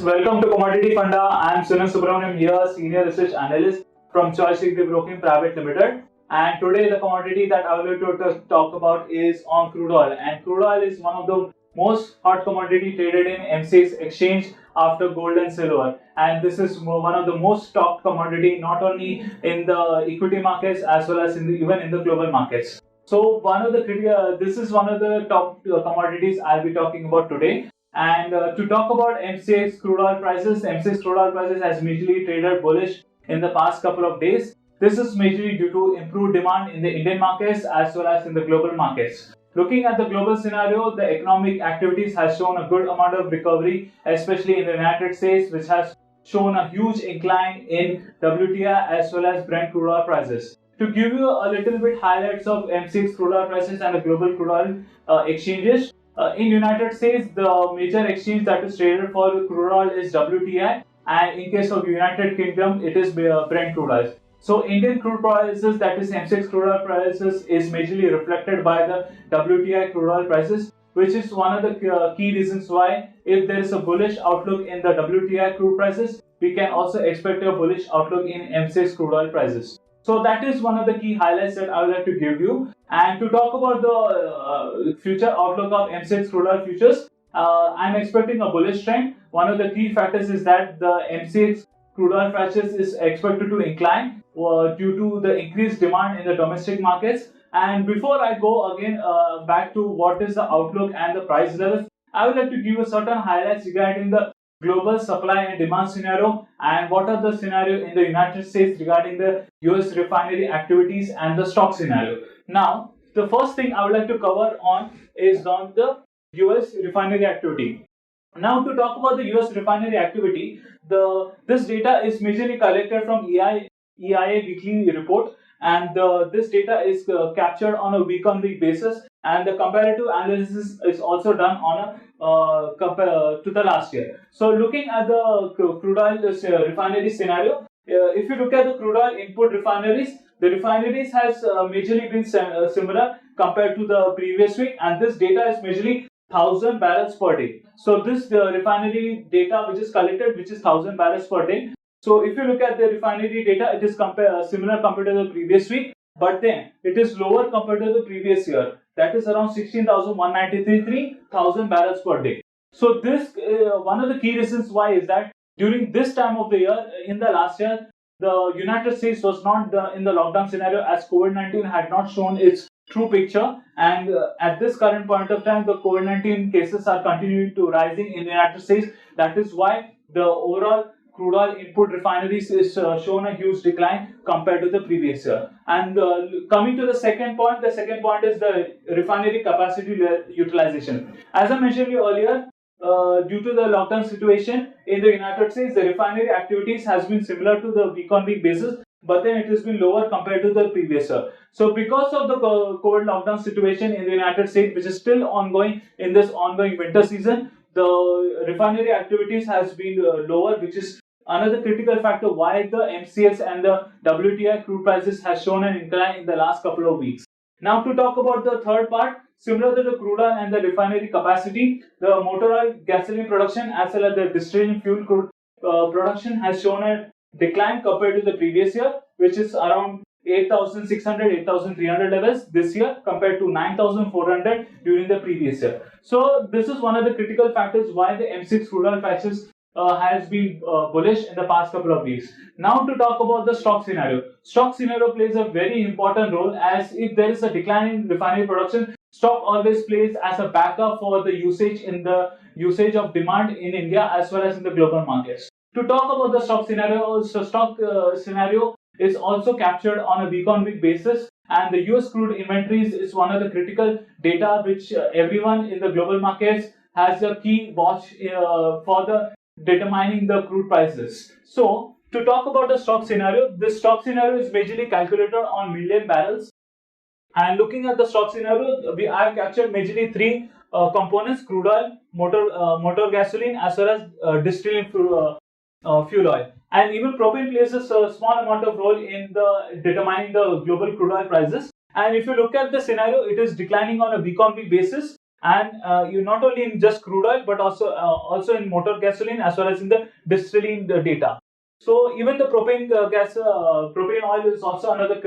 welcome to Commodity Funda. I am Sunil Subramaniam here, Senior Research Analyst from Choice Equity Broking Private Limited. And today the commodity that I would like to talk about is on crude oil. And crude oil is one of the most hot commodity traded in MCX exchange after gold and silver. And this is one of the most stocked commodity not only in the equity markets as well as even in the global markets. So this is one of the top commodities I'll be talking about today. And to talk about MCX crude oil prices, MCX crude oil prices has majorly traded bullish in the past couple of days. This is majorly due to improved demand in the Indian markets as well as in the global markets. Looking at the global scenario, the economic activities has shown a good amount of recovery, especially in the United States, which has shown a huge incline in WTI as well as Brent crude oil prices. To give you a little bit highlights of MCX crude oil prices and the global crude oil exchanges, in United States, the major exchange that is traded for crude oil is WTI, and in case of United Kingdom, it is Brent crude oil. So Indian crude prices, that is MCX crude oil prices, is majorly reflected by the WTI crude oil prices, which is one of the key reasons why, if there is a bullish outlook in the WTI crude prices, we can also expect a bullish outlook in MCX crude oil prices. So that is one of the key highlights that I would like to give you. And to talk about the future outlook of MCX crude oil futures, I'm expecting a bullish trend. One of the key factors is that the MCX crude oil prices is expected to incline due to the increased demand in the domestic markets. And before I go again back to what is the outlook and the price levels, I would like to give you certain highlights regarding the global supply and demand scenario and what are the scenario in the United States regarding the US refinery activities and the stock scenario. Now, the first thing I would like to cover on is on the US refinery activity. Now, to talk about the US refinery activity, this data is majorly collected from EIA weekly report, and this data is captured on a week-on-week basis, and the comparative analysis is also done on a to the last year. So, looking at the crude oil refinery scenario, if you look at the crude oil input refineries, the refineries has majorly been similar compared to the previous week, and this data is majorly 1000 barrels per day. So this refinery data which is collected, which is 1000 barrels per day. So if you look at the refinery data, it is similar compared to the previous week, but then it is lower compared to the previous year. That is around 16,193 thousand barrels per day. So this one of the key reasons why is that during this time of the year, in the last year, the United States was not in the lockdown scenario, as COVID-19 had not shown its true picture, and at this current point of time, the COVID-19 cases are continuing to rising in the United States. That is why the overall crude oil input refineries is shown a huge decline compared to the previous year. And coming to the second point is the refinery capacity utilization. As I mentioned earlier, due to the lockdown situation in the United States, the refinery activities has been similar to the week-on-week basis, but then it has been lower compared to the previous year. So because of the COVID lockdown situation in the United States, which is still ongoing in this ongoing winter season, the refinery activities has been lower, which is another critical factor why the MCX and the WTI crude prices has shown an incline in the last couple of weeks. Now to talk about the third part, similar to the crude oil and the refinery capacity, the motor oil, gasoline production as well as the distilled fuel crude production has shown a decline compared to the previous year, which is around 8,600, 8,300 levels this year compared to 9,400 during the previous year. So this is one of the critical factors why the MCX crude oil prices has been bullish in the past couple of weeks. Now to talk about the stock scenario. Stock scenario plays a very important role, as if there is a decline in refinery production, stock always plays as a backup for the usage of demand in India as well as in the global markets. To talk about the stock scenario, scenario is also captured on a week-on-week basis, and the US crude inventories is one of the critical data which everyone in the global markets has a key watch for the determining the crude prices. So to talk about the stock scenario, this stock scenario is majorly calculated on million barrels. And looking at the stock scenario, I have captured majorly three components: crude oil, motor gasoline, as well as distilled fuel oil. And even propane plays a small amount of role in the determining the global crude oil prices. And if you look at the scenario, it is declining on a week-on-week basis. and you not only in just crude oil but also in motor gasoline as well as in the distillate data. So even the propane oil is also another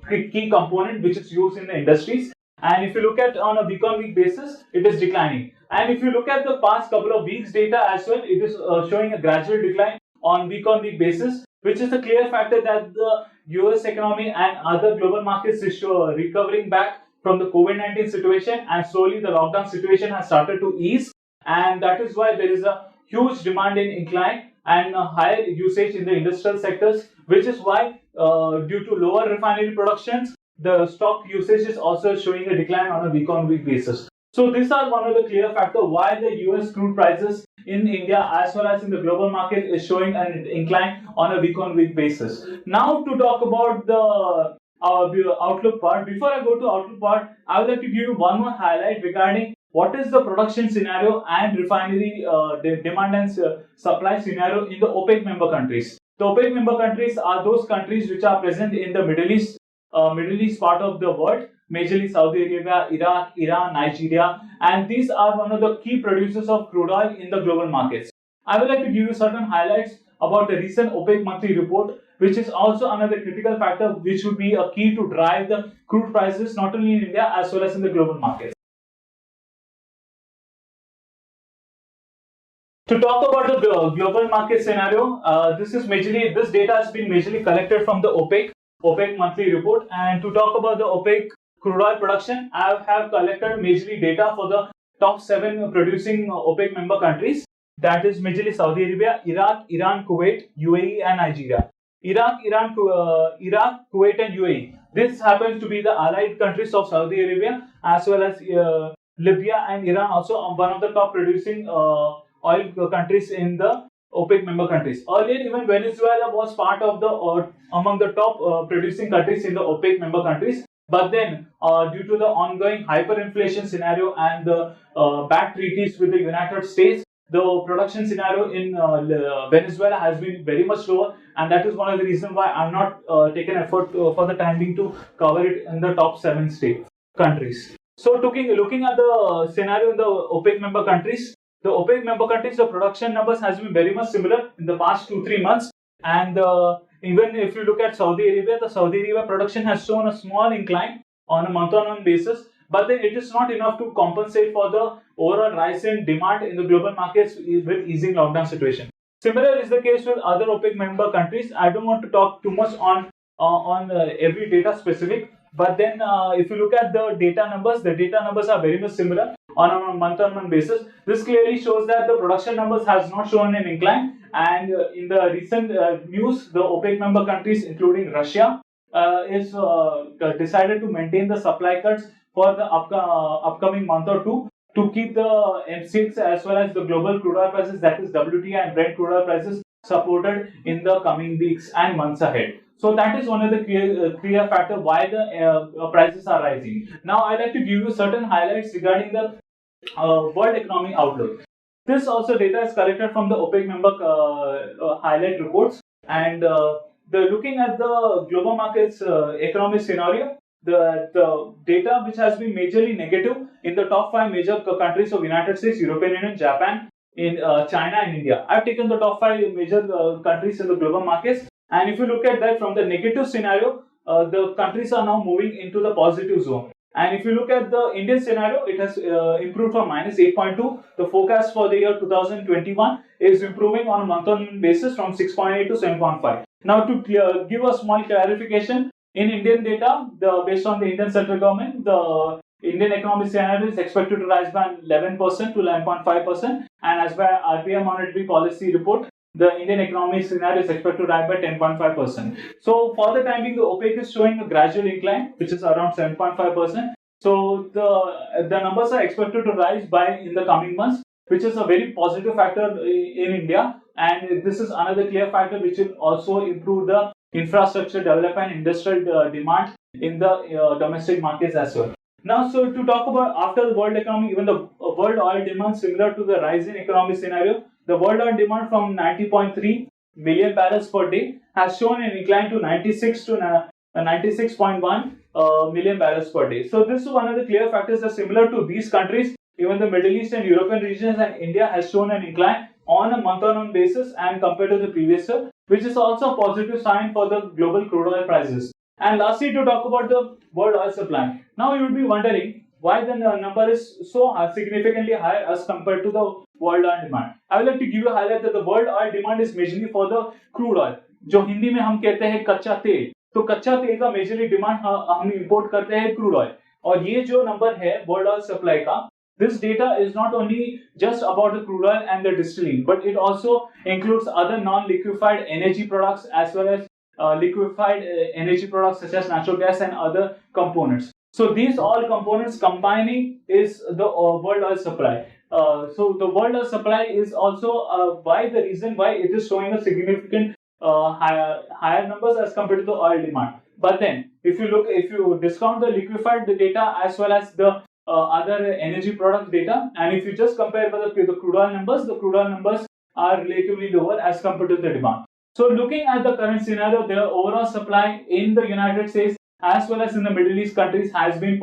key component which is used in the industries. And if you look at on a week-on-week basis, it is declining. And if you look at the past couple of weeks data as well, it is showing a gradual decline on week-on-week basis, which is a clear factor that the US economy and other global markets is recovering back from the COVID-19 situation, and slowly the lockdown situation has started to ease, and that is why there is a huge demand in incline and higher usage in the industrial sectors, which is why due to lower refinery productions, the stock usage is also showing a decline on a week-on-week basis. So these are one of the clear factors why the US crude prices in India as well as in the global market is showing an incline on a week-on-week basis. Now to talk about the outlook part. Before I go to outlook part, I would like to give you one more highlight regarding what is the production scenario and refinery demand and supply scenario in the OPEC member countries. The OPEC member countries are those countries which are present in the Middle East part of the world, majorly Saudi Arabia, Iraq, Iran, Nigeria, and these are one of the key producers of crude oil in the global markets. I would like to give you certain highlights about the recent OPEC monthly report, which is also another critical factor which would be a key to drive the crude prices not only in India as well as in the global markets. To talk about the global market scenario, this data has been majorly collected from the OPEC monthly report. And to talk about the OPEC crude oil production, I have collected majorly data for the top 7 producing OPEC member countries. That is majorly Saudi Arabia, Iraq, Iran, Kuwait, UAE, and Nigeria. Iraq, Kuwait, and UAE. This happens to be the allied countries of Saudi Arabia, as well as Libya and Iran, also one of the top producing oil countries in the OPEC member countries. Earlier, even Venezuela was part of the among the top producing countries in the OPEC member countries. But then, due to the ongoing hyperinflation scenario and the bad treaties with the United States, the production scenario in Venezuela has been very much lower, and that is one of the reasons why I'm not taken effort for the time being to cover it in the top 7 countries. So, looking at the scenario in the OPEC member countries, the production numbers has been very much similar in the past 2-3 months, and even if you look at Saudi Arabia, the Saudi Arabia production has shown a small incline on a month-on-month basis, but then it is not enough to compensate for the overall rise in demand in the global markets with easing lockdown situation. Similar is the case with other OPEC member countries. I don't want to talk too much on every data specific, but then if you look at the data numbers are very much similar on a month-on-month basis. This clearly shows that the production numbers has not shown an incline, and in the recent news, the OPEC member countries, including Russia, is decided to maintain the supply cuts for the upcoming month or two to keep the M6 as well as the global crude oil prices, that is WTI and Brent crude oil prices, supported in the coming weeks and months ahead. So that is one of the clear factor why the prices are rising. Now I'd like to give you certain highlights regarding the world economic outlook. This also data is collected from the OPEC member highlight reports, and looking at the global markets economic scenario, the data which has been majorly negative in the top 5 major countries of United States, European Union, Japan, in China and India. I've taken the top 5 major countries in the global markets, and if you look at that from the negative scenario, the countries are now moving into the positive zone. And if you look at the Indian scenario, it has improved from minus 8.2. The forecast for the year 2021 is improving on a month-on-month basis from 6.8 to 7.5. Now, to give a small clarification, in Indian data, based on the Indian central government, the Indian economic scenario is expected to rise by 11% to 11.5%, and as per RBI monetary policy report, the Indian economic scenario is expected to rise by 10.5%. So for the time being, the OPEC is showing a gradual incline, which is around 7.5%. So the numbers are expected to rise by in the coming months, which is a very positive factor in India. And this is another clear factor which will also improve the infrastructure development, industrial demand in the domestic markets as well. Now, so to talk about after the world economy, even the world oil demand similar to the rising economic scenario, the world oil demand from 90.3 million barrels per day has shown an incline to 96 to 96.1 million barrels per day. So this is one of the clear factors that similar to these countries, even the Middle East and European regions and India has shown an incline on a month-on-month basis and compared to the previous year, which is also a positive sign for the global crude oil prices. And lastly, to talk about the world oil supply. Now you would be wondering why the number is so significantly higher as compared to the world oil demand. I would like to give you a highlight that the world oil demand is majorly for the crude oil, जो हिंदी में हम कहते हैं कच्चा तेल. तो कच्चा तेल का मेजरली डिमांड हम इंपोर्ट करते हैं क्रूड ऑयल. और ये जो नंबर है वर्ल्ड ऑयल सप्लाई का, this data is not only just about the crude oil and the distillate, but it also includes other non-liquefied energy products as well as liquefied energy products such as natural gas and other components. So these all components combining is the world oil supply. So the world oil supply is also why the reason why it is showing a significant higher numbers as compared to the oil demand. But then if you discount the liquefied data as well as the other energy product data, and if you just compare with the crude oil numbers, the crude oil numbers are relatively lower as compared to the demand. So looking at the current scenario, the overall supply in the United States as well as in the Middle East countries has been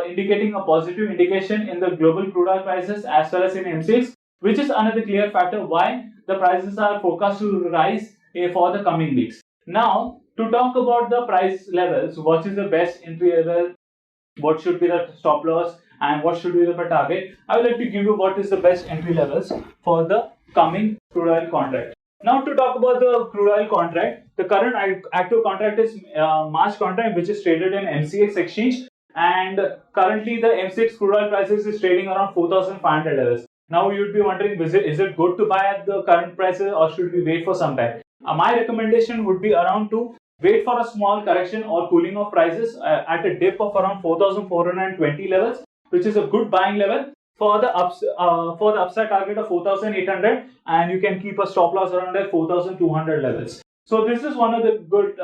indicating a positive indication in the global crude oil prices as well as in MCX, which is another clear factor why the prices are forecast to rise for the coming weeks. Now, to talk about the price levels, what is the best entry level, what should be the stop loss, and what should be the target, I would like to give you what is the best entry levels for the coming crude oil contract. Now, to talk about the crude oil contract, the current active contract is March contract, which is traded in MCX exchange, and currently the MCX crude oil prices is trading around $4,500. Now you would be wondering, is it good to buy at the current prices or should we wait for some time? My recommendation would be around to wait for a small correction or cooling of prices at a dip of around 4,420 levels, which is a good buying level for the upside target of 4,800, and you can keep a stop loss around at 4,200 levels. So this is one of the good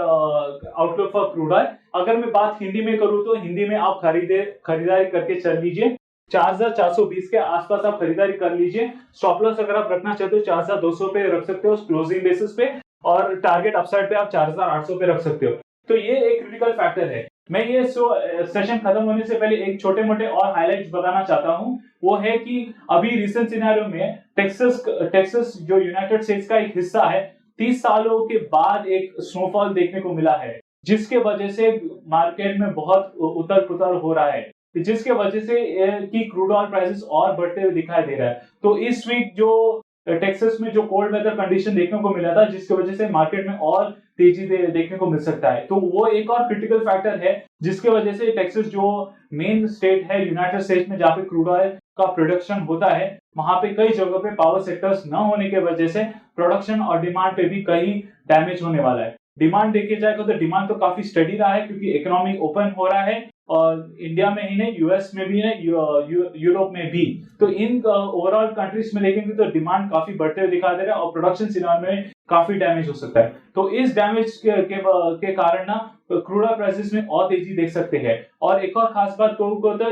outlook for crude oil. अगर मैं बात हिंदी में करूँ तो हिंदी में आप खरीदारी करके चल लीजिए. 4,420 के आसपास आप खरीदारी कर लीजिए. स्टॉप लॉस अगर आप रखना चाहते हो 4,200 पे रख सकते हो क्लोजिंग बेसिस पे, और टारगेट अपसाइड पे आप 4,800 पे रख सकते हो. तो ये एक क्रिटिकल फैक्टर है. मैं ये सेशन खत्म होने से पहले एक छोटे मोटे और हाइलाइट्स बताना चाहता हूँ. वो है कि अभी रिसेंट सिनेरियो में टेक्सास जो यूनाइटेड स्टेट्स का एक हिस्सा है, 30 सालों के बाद एक स्नोफॉल देखने को मिला है, जिसके वजह से मार्केट में बहुत उतर पुतर हो रहा है, जिसके वजह से कि क्रूड ऑयल प्राइसेस और बढ़ते हुए दिखाई दे रहा है. तो इस वीक जो टेक्सास में जो कोल्ड वेदर कंडीशन देखने को मिला था, जिसकी वजह से मार्केट में और तेजी देखने को मिल सकता है. तो वो एक और क्रिटिकल फैक्टर है जिसके वजह से टेक्सास जो मेन स्टेट है यूनाइटेड स्टेट्स में जहाँ पे क्रूड ऑयल का प्रोडक्शन होता है, वहां पे कई जगहों पे पावर सेक्टर्स न होने की वजह से प्रोडक्शन और डिमांड पे भी कहीं डैमेज होने वाला है. डिमांड देखे जाएगा तो डिमांड तो काफी स्टडी रहा है क्योंकि इकोनॉमी ओपन हो रहा है, और इंडिया में ही नहीं, यूएस में भी नहीं, यूरोप में भी. तो इन ओवरऑल कंट्रीज में देखेंगे तो डिमांड काफी बढ़ते हुए दिखाई दे रहा है और प्रोडक्शन सिनेरियो में काफी डैमेज हो सकता है. तो इस डैमेज के कारण ना क्रूड ऑयल प्राइसेस में और तेजी देख सकते हैं. और एक और खास बात कहूँ तो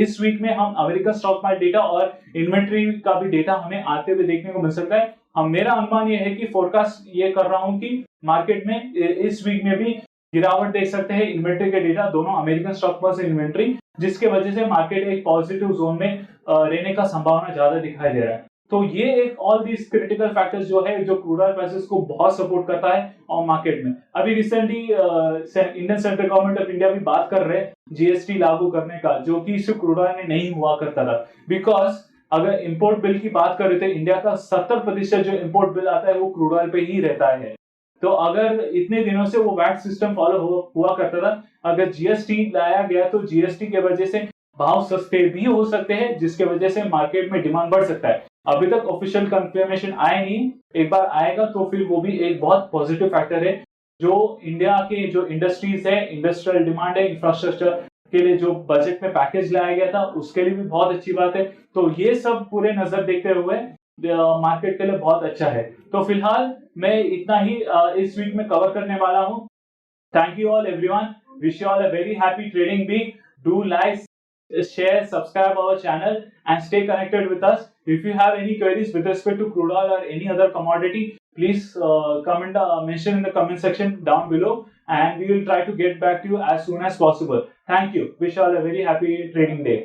इस वीक में हम अमेरिकन स्टॉक मार्केट डेटा और इन्वेंट्री का भी डेटा हमें आते हुए देखने को मिल सकता है. मेरा अनुमान ये है कि फोरकास्ट ये कर रहा हूँ कि मार्केट में इस वीक में भी गिरावट देख सकते हैं इन्वेंट्री के डेटा, दोनों अमेरिकन स्टॉक पर से इन्वेंट्री, जिसके वजह से मार्केट एक पॉजिटिव जोन में रहने का संभावना ज्यादा दिखाई दे रहा है. तो ये एक ऑल दीज क्रिटिकल फैक्टर्स जो है जो क्रूड ऑयल प्राइसेस को बहुत सपोर्ट करता है और मार्केट में. अभी recently Indian central government of India भी बात कर रहे हैं जीएसटी लागू करने का, जो कि सिर्फ क्रूड ऑयल में नहीं हुआ करता था. बिकॉज अगर इंपोर्ट बिल की बात करें तो इंडिया का 70% जो इंपोर्ट बिल आता है वो क्रूड ऑयल पे ही रहता है. तो अगर इतने दिनों से वो वैट सिस्टम फॉलो हुआ करता था, अगर जीएसटी लाया गया तो जीएसटी के वजह से भाव सस्ते भी हो सकते हैं, जिसके वजह से मार्केट में डिमांड बढ़ सकता है. अभी तक ऑफिशियल कंफर्मेशन आया नहीं, एक बार आएगा तो फिर वो भी एक बहुत पॉजिटिव फैक्टर है जो इंडिया के जो इंडस्ट्रीज है, इंडस्ट्रियल डिमांड है, इंफ्रास्ट्रक्चर के लिए जो बजट में पैकेज लाया गया था उसके लिए भी बहुत अच्छी बात है. तो ये सब पूरे नजर देखते हुए मार्केट के लिए बहुत अच्छा है. तो फिलहाल मैं इतना ही इस वीक में कवर करने वाला हूं. Thank you all everyone, wish you all a very happy trading week. Do like, share, subscribe our channel and stay connected with us. If you have any queries with respect to crude oil or any other commodity, please mention in the comment section down below and we will try to get back to you as soon as possible. Thank you. Wish you all a very happy trading day.